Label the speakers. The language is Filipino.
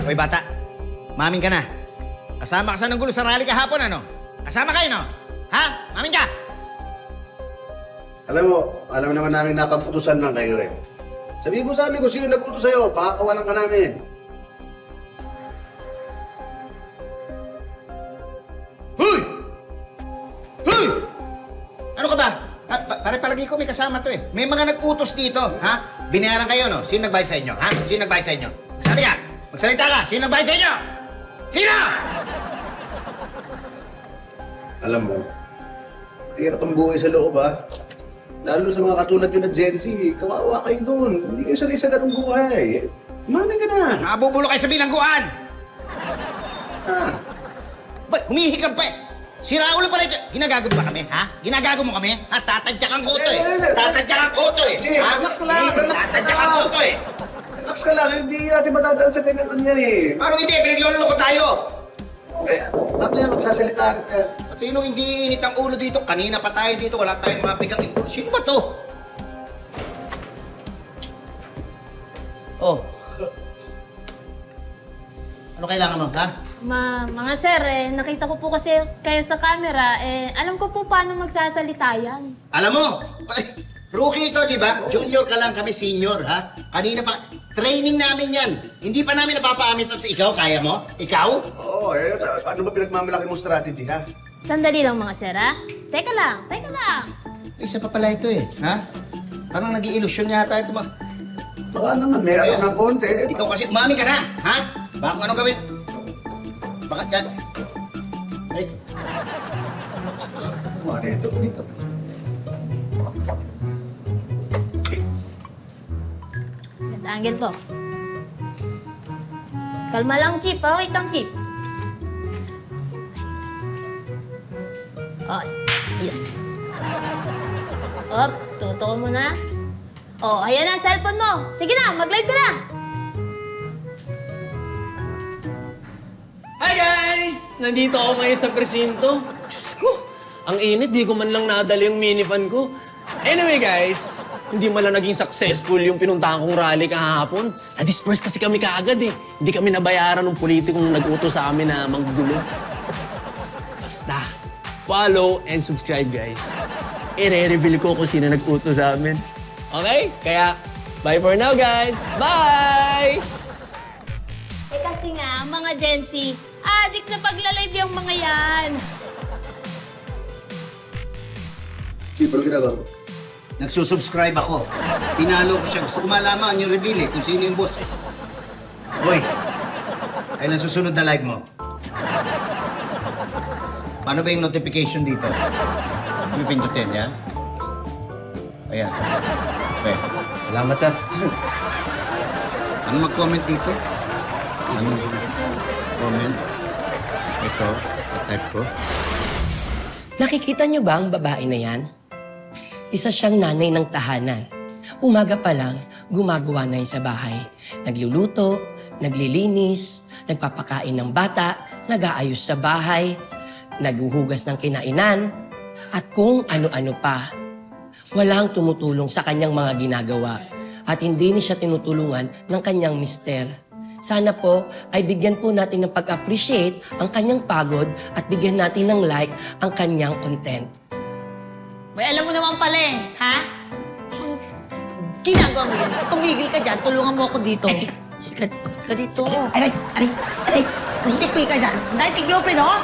Speaker 1: Hoy bata, mamin ka na. Kasama ka sa nanggulo sa rally kahapon, ano? Kasama kayo, no? Ha? Mamin ka!
Speaker 2: Alam mo, alam naman namin napag-utusan lang kayo eh. Sabihin mo sa amin kung sino nag-utos sa'yo, pakakawalan ka namin.
Speaker 1: Hoy! Hoy! Ano ka ba? Pare palagi ko may kasama to eh. May mga nag-utos dito, ha? Binayaran kayo, no? Sino nagbayad sa inyo, ha? Sino nagbayad sa inyo? Sabi ka! Magsalita ka! Sino nagbayad sa inyo? Sino?
Speaker 2: Alam mo, hirap ang buhay sa loob ha. Lalo sa mga katulad yun na Gen Z, kawawa kayo doon. Hindi kayo sanay sa ganung buhay. Umamin ka na.
Speaker 1: Nabubulo kayo sa bilangguan!
Speaker 2: Ah,
Speaker 1: Ba't humihikab pa eh? Sira ulo pala ito. Ginagago ba kami, ha? Ginagago mo kami? Ha? Tatadyakan ko to eh. Tatadyakan ko to eh.
Speaker 2: Jake,
Speaker 1: Ha?
Speaker 2: relax ka lang, relax ka
Speaker 1: Tatadyakan
Speaker 2: lang.
Speaker 1: ko to eh.
Speaker 2: relax ka lang. Hindi natin matadaan sa ganyan yan eh.
Speaker 1: Paano hindi? Pinagloloko tayo.
Speaker 2: Okay, bakit yan magsasalita rin yan?
Speaker 1: At sino hindi init ang ulo dito? Kanina pa tayo dito. Wala tayong mga bigang ito. Sino ba to? Oh. Ano kailangan mo, ha?
Speaker 3: Mga sir, nakita ko po kasi kayo sa camera, alam ko po paano magsasalita yan.
Speaker 1: Alam mo, rookie ito, di ba? Junior ka lang, kami senior, ha? Kanina pa, training namin yan. Hindi pa namin napapaamintan sa ikaw, kaya mo? Ikaw?
Speaker 2: Oo, ano ba pinagmamalaki mong strategy ha?
Speaker 3: Sandali lang mga sir, ha? Teka lang.
Speaker 1: Isa pa pala ito eh, ha? Parang nag-i-illusion yata ito mga...
Speaker 2: Baka naman, may ano ng konti.
Speaker 1: Ikaw kasi, umami ka na, ha? Baka kung anong gawin? Bakit yan? Ay,
Speaker 2: Ano ito? Dito.
Speaker 3: Ganda angle to. Kalma lang, Chip, ha? Wait lang, Chip. Oh, yes. Op, tuto mo na. Oh, ayan na, cellphone mo. Sige na, mag-live ka na.
Speaker 4: Hi guys! Nandito ako ngayon sa presinto. Diyos ko, ang init, di ko man lang nadala yung minifan ko. Anyway guys, hindi man lang naging successful yung pinuntahan kong rally kahapon. Na-disperse kasi kami kaagad eh. Hindi kami nabayaran ng politikong nag-utos sa amin na manggulo. Basta, follow and subscribe guys. I-reveal ko kung sino nag-utos sa amin. Okay? Kaya, bye for now guys! Bye!
Speaker 3: Eh kasi nga, mga Gen Z, addict sa pagla-live yung mga yan.
Speaker 2: Chip, ano ginagawa mo?
Speaker 1: nagsusubscribe ako. Pinalo ko siya. Gusto ko malaman yung reveal eh, kung sino yung boss eh. Hoy, ay nasusunod na live mo. Paano ba yung notification dito? Ano pindutin, yan? Ayan. Okay.
Speaker 4: Salamat sir.
Speaker 1: Ano mag-comment dito? Ano comment? Ito, type ko.
Speaker 5: Nakikita niyo ba ang babae na yan? Isa siyang nanay ng tahanan. Umaga pa lang, gumagawa na yun sa bahay. Nagluluto, naglilinis, nagpapakain ng bata, nag-aayos sa bahay, naghuhugas ng kinainan, at kung ano-ano pa. Walang tumutulong sa kanyang mga ginagawa at hindi ni siya tinutulungan ng kanyang mister. Sana po ay bigyan po natin ng pag-appreciate ang kanyang pagod at bigyan natin ng like ang kanyang content.
Speaker 6: May alam mo naman pala eh, ha? Ang ginagawa mo yun. Tumigil ka dyan, tulungan mo ako dito. Ka dito.
Speaker 5: Aray!
Speaker 6: Tipi ka dyan. Dahil tiglupin, oh!